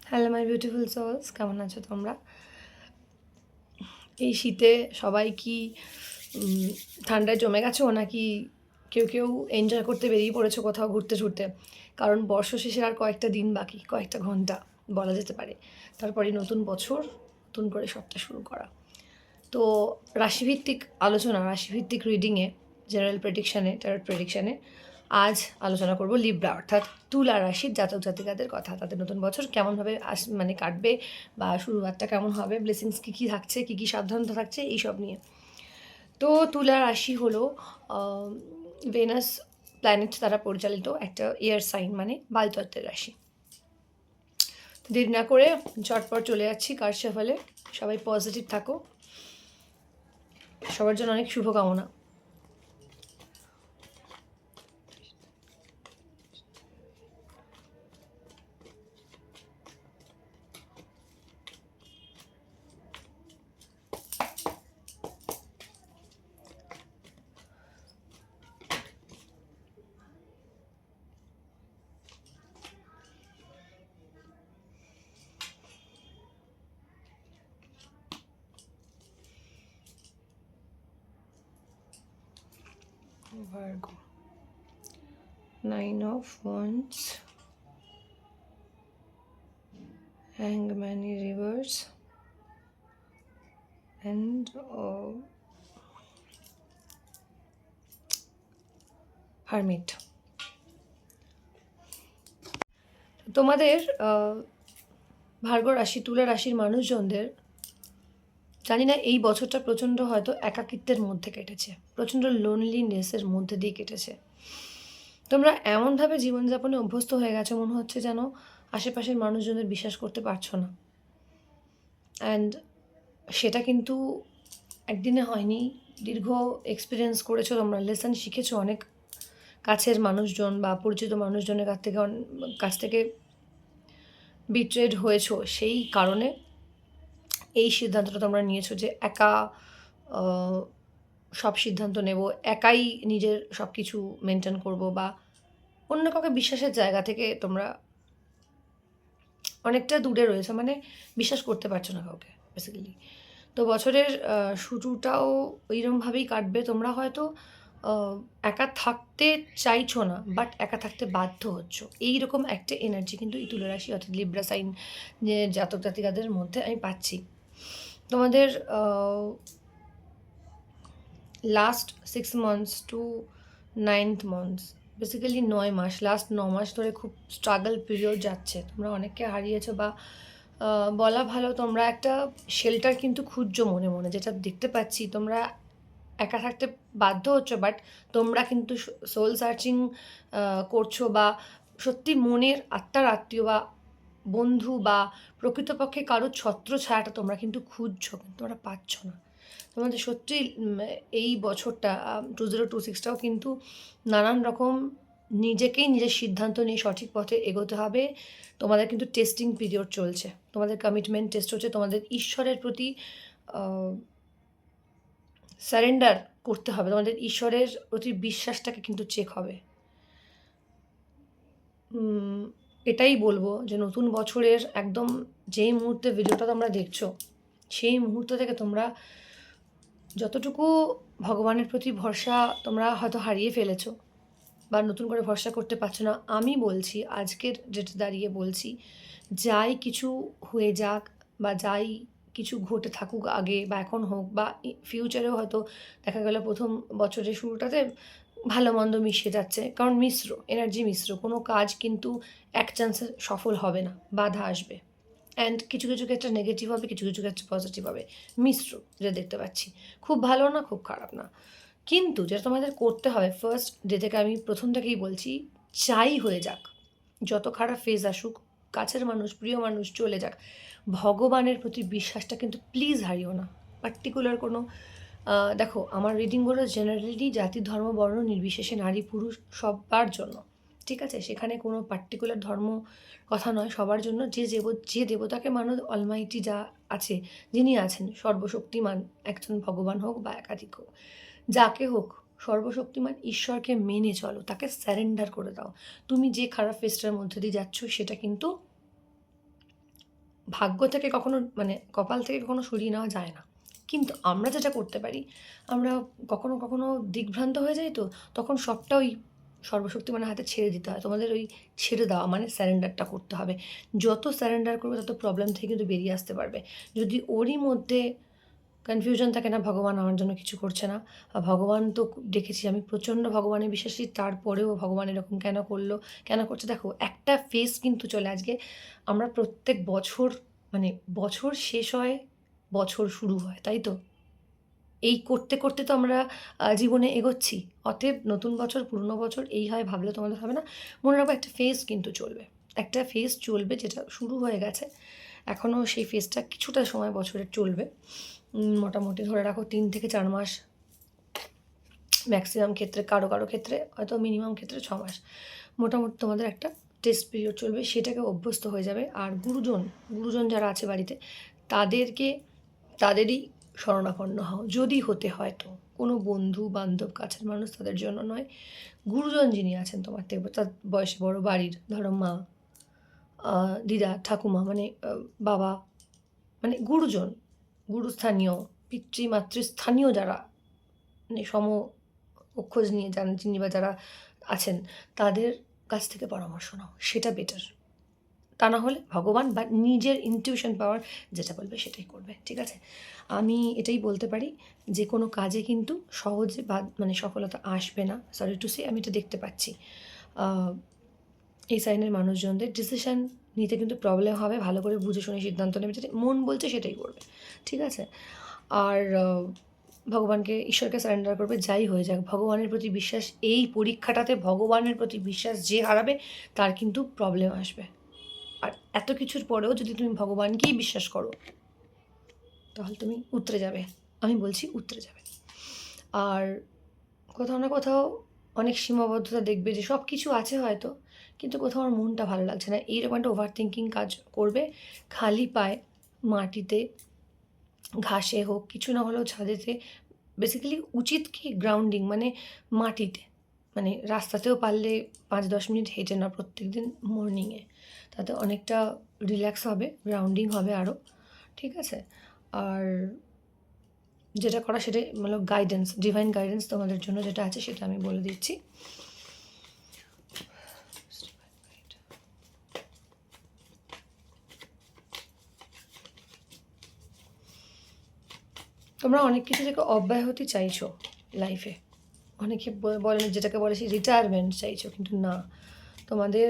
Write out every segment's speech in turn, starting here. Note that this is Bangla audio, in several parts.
হ্যালো মাই বিউটিফুল সোলস, কেমন আছো তোমরা? এই শীতে সবাই কি ঠান্ডায় জমে গেছো, নাকি কেউ কেউ এনজয় করতে বেরিয়ে পড়েছো কোথাও ঘুরতে ঘুরতে? কারণ বর্ষ শেষের আর কয়েকটা দিন বাকি, কয়েকটা ঘন্টা বলা যেতে পারে। তারপরে নতুন বছর, নতুন করে সবটা শুরু করা। তো রাশিভিত্তিক আলোচনা, রাশিভিত্তিক রিডিংয়ে, জেনারেল প্রেডিকশানে, ট্যারট প্রেডিকশানে আজ আলোচনা করব লিব্রা অর্থাৎ তুলা রাশির জাতক জাতিকাদের কথা। তাদের নতুন বছর কেমনভাবে মানে কাটবে, বা শুরুয়াতটা কেমন হবে, ব্লেসিংস কী কী থাকছে, কী কী সাবধানতা থাকছে, এইসব নিয়ে। তো তুলা রাশি হলো ভেনাস প্ল্যানেট দ্বারা পরিচালিত একটা এয়ার সাইন, মানে বায়ুতত্ত্বের রাশি। দেরি না করে ঝটপট চলে যাচ্ছি কার্ড শেফালে। সবাই পজিটিভ থাকো, সবার জন্য অনেক শুভকামনা। Virgo, 9 of Wands, Hangman in reverse, and Hermit. তোমাদের ভার্গো রাশি, তুলা রাশির মানুষজনদের জানি না এই বছরটা প্রচণ্ড হয়তো একাকিত্বের মধ্যে কেটেছে, প্রচণ্ড লোনলিনেসের মধ্যে দিয়ে কেটেছে। তোমরা এমনভাবে জীবনযাপনে অভ্যস্ত হয়ে গেছো, মনে হচ্ছে যেন আশেপাশের মানুষজনদের বিশ্বাস করতে পারছো না। অ্যান্ড সেটা কিন্তু একদিনে হয়নি, দীর্ঘ এক্সপিরিয়েন্স করেছো তোমরা, লেসন শিখেছো অনেক কাছের মানুষজন বা পরিচিত মানুষজনের কাছ থেকে বিট্রেড হয়েছো। সেই কারণে এই সিদ্ধান্তটা তোমরা নিয়েছো যে একা সব সিদ্ধান্ত নেব, একাই নিজের সব কিছু মেনটেন করব, বা অন্য কাউকে বিশ্বাসের জায়গা থেকে তোমরা অনেকটা দূরে রয়েছে, মানে বিশ্বাস করতে পারছো না কাউকে বেসিক্যালি। তো বছরের শুরুটাও ওইরকমভাবেই কাটবে। তোমরা হয়তো একা থাকতে চাইছো না, বাট একা থাকতে বাধ্য হচ্ছ, এইরকম একটা এনার্জি কিন্তু এই তুলা রাশি অর্থাৎ লিব্রা সাইন যে জাতক জাতিকাদের মধ্যে আমি পাচ্ছি। তোমাদের last 6 months to 9th months, basically 9 মাস, লাস্ট 9 মাস ধরে খুব স্ট্রাগল পিরিয়ড যাচ্ছে। তোমরা অনেককে হারিয়েছো, বা বলা ভালো তোমরা একটা শেল্টার কিন্তু খুঁজছো মনে মনে, যেটা দেখতে পাচ্ছি। তোমরা একা থাকতে বাধ্য হচ্ছ, বাট তোমরা কিন্তু সোল সার্চিং করছো, বা সত্যি মনের আত্মার আত্মীয় বা বন্ধু বা প্রকৃতপক্ষে কারোর ছত্র ছায়াটা তোমরা কিন্তু খুঁজছো, কিন্তু তোমরা পাচ্ছ না। তোমাদের সত্যিই এই বছরটা 2026টাও কিন্তু নানান রকম নিজেকেই নিজের সিদ্ধান্ত নিয়ে সঠিক পথে এগোতে হবে। তোমাদের কিন্তু টেস্টিং পিরিয়ড চলছে, তোমাদের কমিটমেন্ট টেস্ট হচ্ছে, তোমাদের ঈশ্বরের প্রতি সারেন্ডার করতে হবে, তোমাদের ঈশ্বরের প্রতি বিশ্বাসটাকে কিন্তু চেক হবে। এটাই বলবো যে নতুন বছরের একদম যেই মুহূর্তে ভিডিওটা তোমরা দেখছো, সেই মুহূর্ত থেকে তোমরা যতটুকু ভগবানের প্রতি ভরসা তোমরা হয়তো হারিয়ে ফেলেছো, বা নতুন করে ভরসা করতে পারছো না, আমি বলছি আজকের ডেটে দাঁড়িয়ে বলছি, যাই কিছু হয়ে যাক বা যাই কিছু ঘটে থাকুক আগে বা এখন হোক, বা ফিউচারেও হয়তো দেখা গেল প্রথম বছরের শুরুটাতে ভালো মন্দ মিশে যাচ্ছে, কারণ মিশ্র এনার্জি, মিশ্র কোনো কাজ কিন্তু এক চান্সে সফল হবে না, বাধা আসবে। অ্যান্ড কিছু কিছু ক্ষেত্রে নেগেটিভ হবে, কিছু কিছু ক্ষেত্রে পজিটিভ হবে, মিশ্র যেটা দেখতে পাচ্ছি। খুব ভালো না, খুব খারাপ না। কিন্তু যেটা তোমাদের করতে হবে ফার্স্ট ডে থেকে, আমি প্রথম থেকেই বলছি, যাই হয়ে যাক, যত খারাপ ফেজ আসুক, কাছের মানুষ, প্রিয় মানুষ চলে যাক, ভগবানের প্রতি বিশ্বাসটা কিন্তু প্লিজ হারিও না। পার্টিকুলার কোনো দেখো, আমার রিডিংগুলো জেনারেলি জাতি ধর্ম বর্ণ নির্বিশেষে নারী পুরুষ সবার জন্য, ঠিক আছে? সেখানে কোনো পার্টিকুলার ধর্ম কথা নয়, সবার জন্য। যে দেবতাকে মানো, অলমাইটি যা আছে, যিনি আছেন সর্বশক্তিমান, একজন ভগবান হোক বা একাধিক হোক, যাকে হোক, সর্বশক্তিমান ঈশ্বরকে মেনে চলো, তাকে স্যারেন্ডার করে দাও। তুমি যে খারাপ ফেজটার মধ্যে দিয়ে যাচ্ছ সেটা কিন্তু ভাগ্য থেকে কখনো মানে কপাল থেকে কখনো সরিয়ে নেওয়া যায় না। কিন্তু আমরা যেটা করতে পারি, আমরা কখনো কখনো দিগ্ভ্রান্ত হয়ে যাই, তো তখন সবটা ওই সর্বশক্তিমানের হাতে ছেড়ে দিতে হয়। তোমাদের ওই ছেড়ে দেওয়া মানে স্যারেন্ডারটা করতে হবে। যত স্যারেন্ডার করবে তত প্রবলেম থেকে কিন্তু বেরিয়ে আসতে পারবে। যদি ওরই মধ্যে কনফিউশন থাকে না ভগবান আমার জন্য কিছু করছে না, আর ভগবান তো দেখেছি আমি প্রচণ্ড ভগবানে বিশ্বাসী, তারপরেও ভগবান এরকম কেন করলো, কেন করছে। দেখো একটা ফেজ কিন্তু চলে, আজকে আমরা প্রত্যেক বছর মানে বছর শেষ হয়, বছর শুরু হয়, তাই তো? এই করতে করতে তো আমরা জীবনে এগোচ্ছি। অতএব নতুন বছর পুরনো বছর এই হয় ভাবলে তোমাদের হবে না। মনে রাখবো একটা ফেজ কিন্তু চলবে, একটা ফেজ চলবে যেটা শুরু হয়ে গেছে, এখনও সেই ফেজটা কিছুটা সময় বছরের চলবে। মোটামুটি ধরে রাখো 3 থেকে 4 মাস, ম্যাক্সিমাম ক্ষেত্রে, কারো কারো ক্ষেত্রে হয়তো মিনিমাম ক্ষেত্রে 6 মাস। মোটামুটি তোমাদের একটা টেস্ট পিরিয়ড চলবে, সেটাকে অভ্যস্ত হয়ে যাবে। আর গুরুজন যারা আছে বাড়িতে, তাদেরকে তাদেরই শরণাপন্ন হও যদি হতে হয়। তো কোনো বন্ধু বান্ধব কাছের মানুষ তাদের জন্য নয়, গুরুজন যিনি আছেন তোমার থেকে তার বয়সে বড়, বাড়ির ধরো মা, দিদা, ঠাকুমা মানে বাবা, মানে গুরুজন, গুরুস্থানীয়, পিতৃমাতৃস্থানীয় যারা মানে অক্ষজ নিয়ে যান যিনি বা যারা আছেন, তাদের কাছ থেকে পরামর্শ নাও, সেটা বেটার। তা না হলে ভগবান বা নিজের ইনটিউশন পাওয়ার যেটা বলবে সেটাই করবে, ঠিক আছে? আমি এটাই বলতে পারি, যে কোনো কাজে কিন্তু সহজে বা মানে সফলতা আসবে না, সরি টু সে, আমি এটা দেখতে পাচ্ছি। এই সাইনের মানুষজনদের ডিসিশান নিতে কিন্তু প্রবলেম হবে, ভালো করে বুঝে শুনে সিদ্ধান্ত নেবে, যেটা মন বলছে সেটাই করবে, ঠিক আছে? আর ভগবানকে, ঈশ্বরকে সারেন্ডার করবে, যাই হয়ে যাক ভগবানের প্রতি বিশ্বাস, এই পরীক্ষাটাতে ভগবানের প্রতি বিশ্বাস যে হারাবে তার কিন্তু প্রবলেম আসবে। আর এত কিছুর পরেও যদি তুমি ভগবানকেই বিশ্বাস করো, তাহলে তুমি উতরে যাবে, আমি বলছি উতরে যাবে। আর কোথাও না কোথাও অনেক সীমাবদ্ধতা দেখবে, যে সব কিছু আছে হয়তো, কিন্তু কোথাও আমার মনটা ভালো লাগছে না, এইরকম একটা ওভার থিঙ্কিং কাজ করবে। খালি পায়ে মাটিতে, ঘাসে হোক, কিছু না হলেও ছাদেতে, বেসিক্যালি উচিত কি গ্রাউন্ডিং মানে মাটিতে, মানে রাস্তাতেও পারলে 5-10 মিনিট হেঁটে না প্রত্যেক দিন মর্নিংয়ে, তাতে অনেকটা রিল্যাক্স হবে, গ্রাউন্ডিং হবে আরও, ঠিক আছে? আর যেটা করা সেটাই মানে গাইডেন্স, ডিভাইন গাইডেন্স তোমাদের জন্য যেটা আছে সেটা আমি বলে দিচ্ছি। তোমরা অনেক কিছু থেকে অব্যাহতি চাইছো লাইফে, অনেকে বলে যেটাকে বলে সেই রিটায়ারমেন্ট চাইছো, কিন্তু না, তোমাদের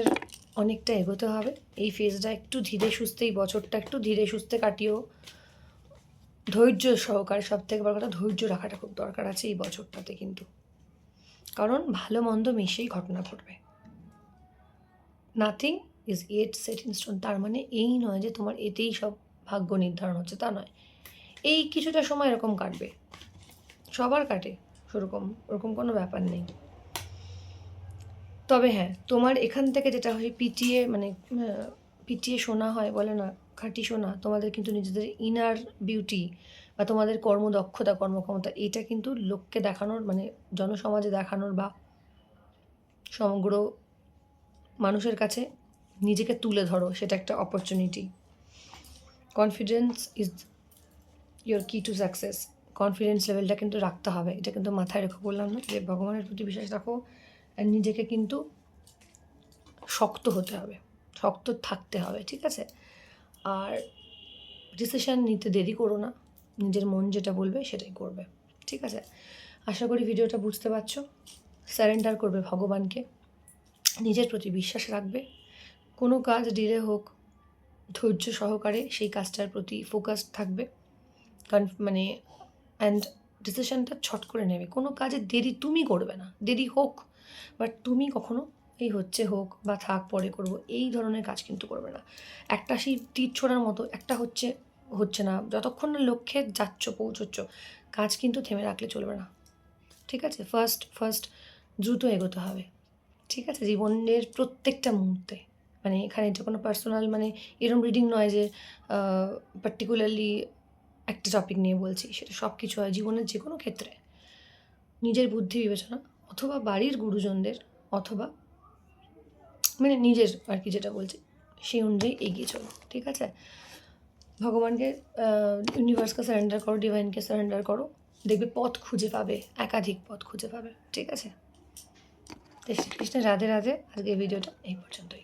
অনেকটা এগোতে হবে। এই ফেজটা একটু ধীরে সুস্থে, এই বছরটা একটু ধীরে সুস্থে কাটিও, ধৈর্য সহকারে। সব থেকে বড় কথা, ধৈর্য রাখাটা খুব দরকার আছে এই বছরটাতে কিন্তু, কারণ ভালো মন্দ মিশেই ঘটনা ঘটবে। Nothing is yet set in stone, তার মানে এই নয় যে তোমার এতেই সব ভাগ্য নির্ধারণ হচ্ছে, তা নয়। এই কিছুটা সময় এরকম কাটবে, সবার কাটে সেরকম, ওরকম কোনো ব্যাপার নেই। তবে হ্যাঁ, তোমার এখান থেকে যেটা হয় পিটিয়ে মানে পিটিয়ে শোনা হয়, বলে না খাঁটি শোনা, তোমাদের কিন্তু নিজেদের ইনার বিউটি বা তোমাদের কর্মদক্ষতা, কর্মক্ষমতা, এটা কিন্তু লোককে দেখানোর মানে জনসমাজে দেখানোর বা সমগ্র মানুষের কাছে নিজেকে তুলে ধরো, সেটা একটা অপরচুনিটি। কনফিডেন্স ইজ ইয়োর কি টু সাকসেস, কনফিডেন্স লেভেলটা কিন্তু রাখতে হবে, এটা কিন্তু মাথায় রেখে বললাম না, যে ভগবানের প্রতি বিশ্বাস রাখো, আর নিজেকে কিন্তু শক্ত হতে হবে, শক্ত থাকতে হবে, ঠিক আছে? আর ডিসিশান নিতে দেরি করো না, নিজের মন যেটা বলবে সেটাই করবে, ঠিক আছে? আশা করি ভিডিওটা বুঝতে পারছো। সারেন্ডার করবে ভগবানকে, নিজের প্রতি বিশ্বাস রাখবে, কোনো কাজ ডিলে হোক ধৈর্য সহকারে সেই কাজটার প্রতি ফোকাস থাকবে, কারণ মানে অ্যান্ড ডিসিশানটা ছট করে নেবে, কোনো কাজে দেরি তুমি করবে না, দেরি হোক বাট তুমি কখনো এই হচ্ছে হোক বা থাক পরে করব এই ধরনের কাজ কিন্তু করবে না। একটা সেই তীর ছোড়ার মতো, একটা হচ্ছে না, যতক্ষণ না লক্ষ্যে যাচ্ছ পৌঁছচ্ছ, কাজ কিন্তু থেমে রাখলে চলবে না, ঠিক আছে? ফার্স্ট দ্রুত এগোতে হবে, ঠিক আছে? জীবনের প্রত্যেকটা মুহূর্তে, মানে এখানে এটা কোনো পার্সোনাল মানে এরম রিডিং নয় যে পার্টিকুলারলি একটা টপিক নিয়ে বলছি, সেটা সব কিছু হয় জীবনের যে কোনো ক্ষেত্রে। নিজের বুদ্ধি বিবেচনা অথবা বাড়ির গুরুজনদের অথবা মানে নিজের আর কি যেটা বলছি সেই অনুযায়ী এগিয়ে চলো, ঠিক আছে? ভগবানকে ইউনিভার্সকে সারেন্ডার করো, ডিভাইনকে সারেন্ডার করো, দেখবে পথ খুঁজে পাবে, একাধিক পথ খুঁজে পাবে। ঠিক আছে? শ্রীকৃষ্ণ রাধে রাধে। আজকে এই ভিডিওটা এই পর্যন্তই।